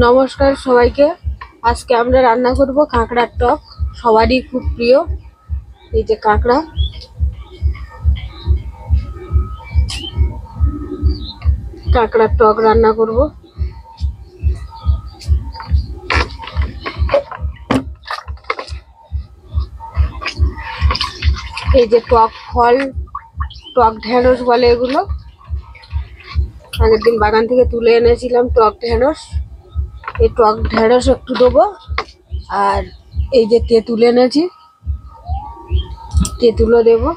নমস্কার সবাইকে। আজকে আমরা রান্না করব কাঁকড়ার টক, সবারই খুব প্রিয়। এই যে কাঁকড়ার টক রান্না করব। এই যে টক ফল, টক ঢেঁড়স বলে এগুলো। আগের দিন বাগান থেকে তুলে এনেছিলাম টক ঢেঁড়স। এই টক ঢেঁড়স একটু দেবো, আর এই যে তেঁতুল এনেছি, তেঁতুলও দেবো।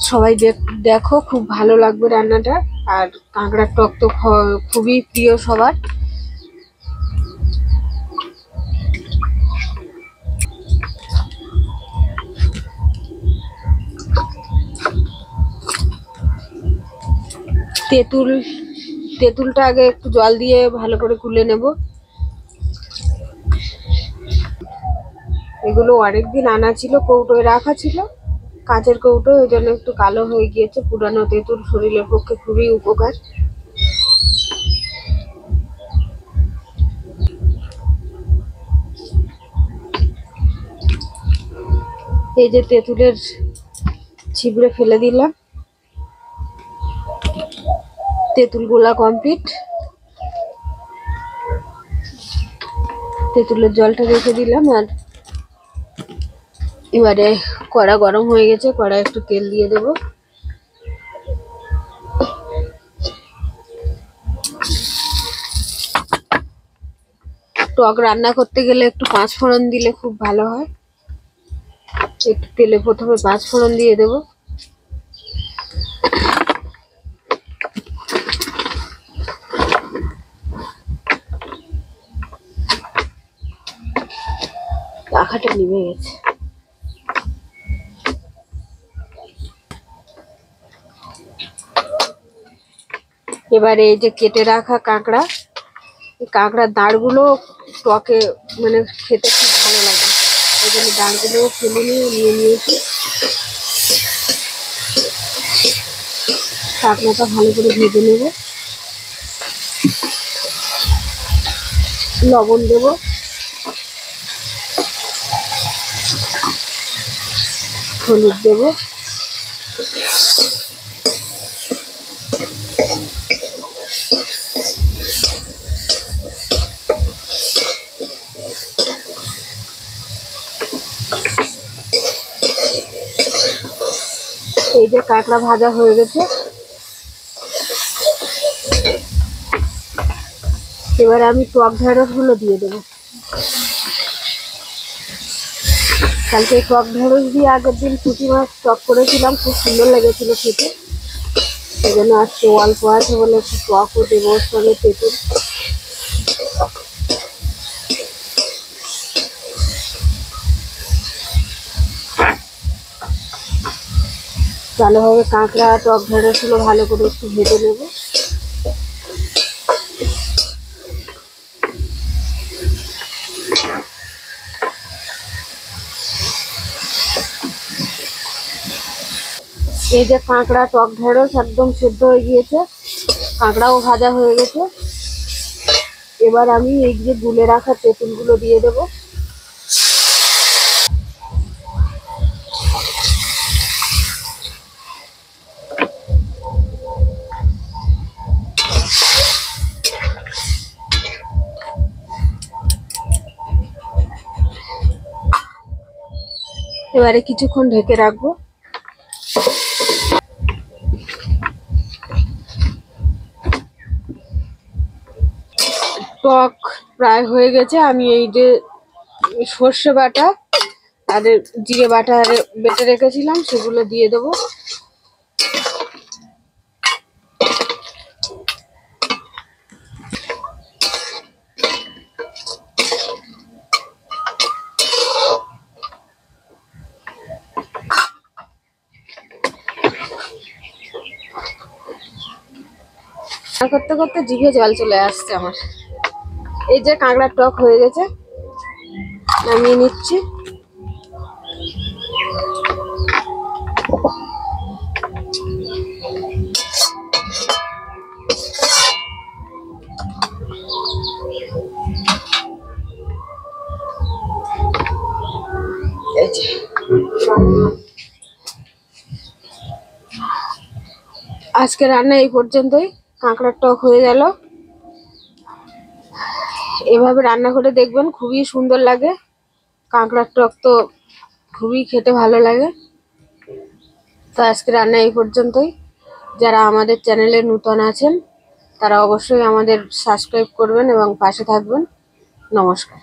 সবাই দেখো, খুব ভালো লাগবে রান্নাটা। আর কাঁকড়ার টক তো খুবই প্রিয় সবার। তেঁতুলটা আগে একটু জল দিয়ে ভালো করে গুলে নেব। এগুলো অনেকদিন আনা ছিল, কৌটোয় রাখা ছিল, কাঁচের কৌটো, ওই জন্য একটু কালো হয়ে গিয়েছে। পুরানো তেঁতুল শরীরের পক্ষে খুবই উপকার। এই যে তেঁতুলের ছিবড়ে ফেলে দিলাম। তেঁতুল গোলা কমপ্লিট। তেঁতুলের জলটা রেখে দিলাম। আর এবারে কড়া গরম হয়ে গেছে, কড়া একটু তেল দিয়ে দেব। টক রান্না করতে গেলে একটু 5 ফোড়ন দিলে খুব ভালো হয়। একটু তেলে প্রথমে 5 ফোড়ন দিয়ে দেব। পাখাটা নিভে গেছে। এবারে এই যে কেটে রাখা কাঁকড়ার দাঁড়গুলো টকে মানে খেতে খুব ভালো লাগে, ওই জন্য দাঁড়গুলো ফেলে নিয়ে নিয়েছি। কাঁকড়াটা ভালো করে ভেজে নেব। লবণ দেব, হলুদ দেব, এই যে কাঁকড়া ভাজা হয়ে গেছে। এবারে আমি টক ঢেঁড়স গুলো দিয়ে দেবো। কালকে টক ঢেঁড়স দিয়ে আগের দিন পুঁটি মাছ টক করেছিলাম, খুব সুন্দর লেগেছিল খেতে। সেই জন্য আজকে অল্প আছে বলে একটু টকও দেবো ওর সঙ্গে তেঁতুল। ভালোভাবে কাঁকড়া টক ঢেঁড়স গুলো ভালো করে একটু ভেজে নেব। এই যে কাঁকড়া টক ঢেঁড়স একদম সেদ্ধ হয়ে গিয়েছে, কাঁকড়াও ভাজা হয়ে গেছে। এবার আমি এই যে গুলে রাখা তেঁতুলগুলো দিয়ে দেব। এবারে কিছুক্ষণ ঢেকে রাখবো। টক প্রায় হয়ে গেছে। আমি এই যে সর্ষে বাটা আর জিরে বাটা বেটে রেখেছিলাম, সেগুলো দিয়ে দেবো। করতে করতে জিভে জল চলে আসছে আমার। এই যে কাঁকড়ার টক হয়ে গেছে, নামিয়ে নিচ্ছি। এই যে আজকে রান্না এই পর্যন্তই। কাঁকড়ার টক হয়ে গেল। এভাবে রান্না করে দেখবেন, খুবই সুন্দর লাগে। কাঁকড়ার টক তো খুবই খেতে ভালো লাগে। তো আজকে রান্না এই পর্যন্তই। যারা আমাদের চ্যানেলে নতুন আছেন তারা অবশ্যই আমাদের সাবস্ক্রাইব করবেন এবং পাশে থাকবেন। নমস্কার।